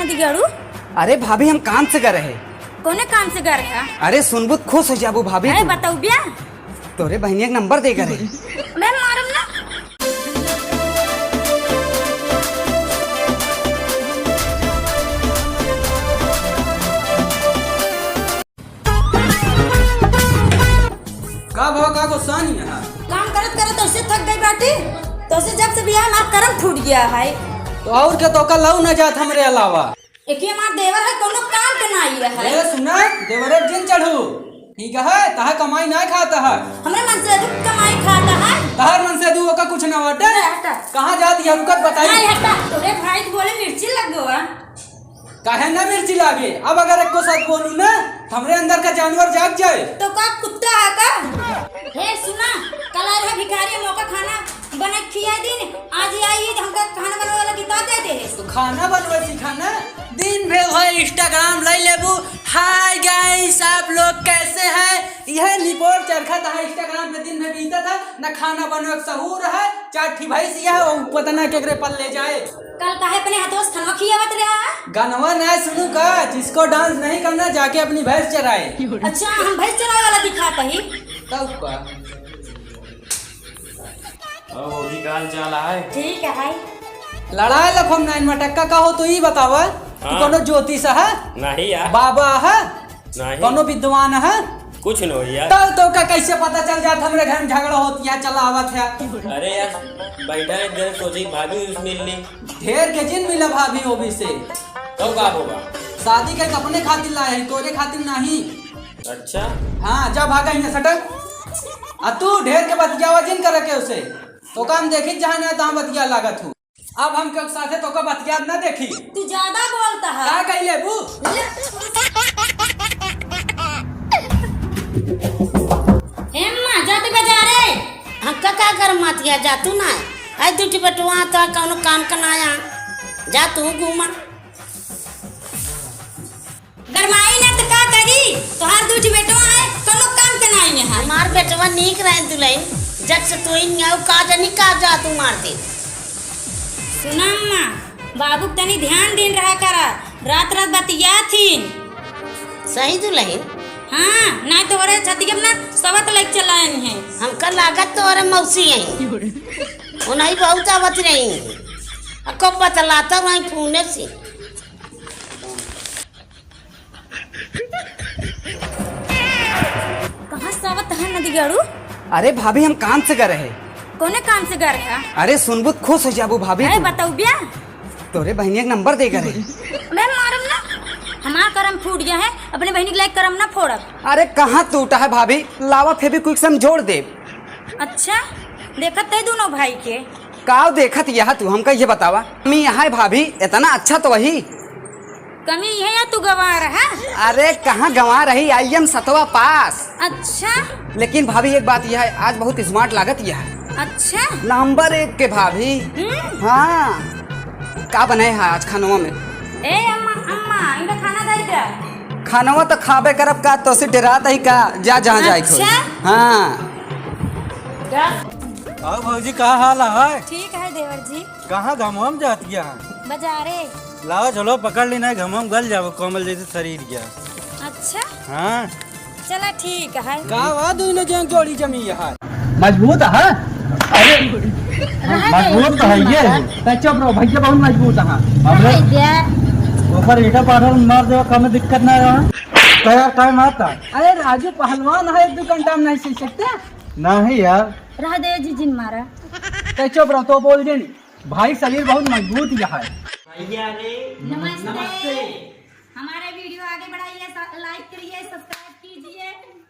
नदी गड़ू। अरे भाभी हम काम से कर रहे। कोने काम से कर रहे? अरे सुनबुत खुश हो जाबू भाभी। अरे बताऊ बिया तोरे बहनिया का नंबर दे करे। मैं मारूं ना। का भाव का गुस्सा नहीं है? काम करत करत ऐसे थक गई बाटी तो से जब से बियाह ना करम फूट गया है। तो और क्या तो का लव न जात हमरे अलावा। एक ही मार देवर है कोनो काम के ना आई है। ए सुना देवरे जिन चढ़ू ठीक है तह कमाई ना खाता है। हमरे मन से अधिक कमाई खाता है। तहर मन से दू का कुछ ना वाटे। कहां जाती है रुकत बताई। नहीं हटा तोरे भाई को बोले मिर्ची लग गवा। काहे ना मिर्ची लागे। अब अगर एक को साथ बोलूं ना हमरे अंदर का जानवर जाग जाए। तो का कुत्ता है का? हे सुना कल आ रहा भिखारी मौका खाना बना खिया दिन आज आई हमका खाना बनवाने वाला कितना दे दे। तो खाना बनवे सिखाना दिन भर है इंस्टाग्राम लाई लेबू। हाय गाइस आप लोग कैसे हैं। यह निपोर चरखा था इंस्टाग्राम पे दिन में बीता था ना खाना बनवे सहूर है चाठी भैंस यह पता ना केकरे पल ले जाए। कल काहे अपने हाथों से खाना खियावत रहा। गानवा ना सुनू का जिसको डांस नहीं करना जाके अपनी भैंस चराए। अच्छा हम भैंस चराने वाला दिखा कहीं तब का वो भी काल चाला है। ठीक है भाई। लड़ाई लखम नाइन मटक्का का हो तो ये बतावा तू कोनो ज्योतिष है नहीं यार बाबा है नहीं कोनो विद्वान है कुछ न हो यार। तो का कैसे पता चल जात हमरे घर में झगड़ा होती है चला आवत है। अरे यार बैठा है इधर सोची भाभी उस मिलने ढेर के जिन मिला भाभी ओबी से तो का होगा। शादी के अपने खातिर लाए हैं तोरे खातिर नहीं। अच्छा हाँ जा भागा यहाँ सटक आ तू ढेर के बतियावा जिन करे के उसे तो काम देखी जहाँ ना तहाँ बतिया लागत हूँ। अब हम के साथे तो का बतिया ना देखी। तू ज्यादा बोलता है का कही लेबू। एम्मा जाते बाजारे हक्का का कर मत गया जा तू ना आई दूटी बटवा तो कौनो काम करनाया जा तू घूमा गरमाई ना तो का करी तोहार दूठी बेटवा है कोनो काम के नहीं है। हमार बेटवा नीक रहे दुलैन जब से तू इन आउ का जानी का जा तू मारते। सुना अम्मा बाबू तनी ध्यान दिन रहा करा रात रात बतिया थी। सही दुलैन हाँ ना तो रे छती के ना सबत लेके चलाए हैं। हमका लागत तो अरे मौसी है उन्हीं बहुत आवत रही अको बतलाता वहीं पुणे से। कहाँ सबत है नदी गड़ू। अरे भाभी हम काम से कर रहे। कोने काम से कर रहे? अरे सुनबुत खुश हो जाबू भाभी। अरे बताऊ बिया तोरे बहनिया का नंबर दे करे। मैं मारूं ना। हमारा करम फूट गया है अपने बहनी के लायक करम ना फोड़ब। अरे कहाँ टूटा है भाभी लावा फेविक्विक से हम जोड़ दे। अच्छा देखत है दोनों भाई के काव देखत यह तू हमका ये बतावा मैं यहाँ भाभी इतना अच्छा तो वही कमी है या तू गवा रहा। अरे कहाँ गंवा रही IM 7वां पास। अच्छा लेकिन भाभी एक बात यह है आज बहुत स्मार्ट लागत यह है। अच्छा नंबर 1 के भाभी। हाँ का बनाए है आज खानवा में। ए अम्मा अम्मा इनका खाना दे दे। खानवा तो खाबे करब का तो से डरात ही का जा जहाँ जाए थो। अच्छा? हाँ आओ भौजी का हाल है। ठीक है देवर जी। कहाँ घमम जाती है बाजारे। लाओ चलो पकड़ लेना घमम गल जाओ कोमल जैसे शरीर गया। अच्छा हाँ चला ठीक है। का दोनों जन जोड़ी जमी है मजबूत है। अरे मजबूत तो है ये चुप रहो भैया बहुत मजबूत है। ऊपर ईटा पाथर मार दो कम दिक्कत ना रहा टाइम आता। अरे राजू पहलवान है 2 घंटा में नहीं सीख सकते। नहीं यार रह दे जी जिन मारा। चुप रहो तो बोल दे भाई शरीर बहुत मजबूत है। नमस्ते। हमारे वीडियो आगे बढ़ाइए लाइक करिए सब्सक्राइब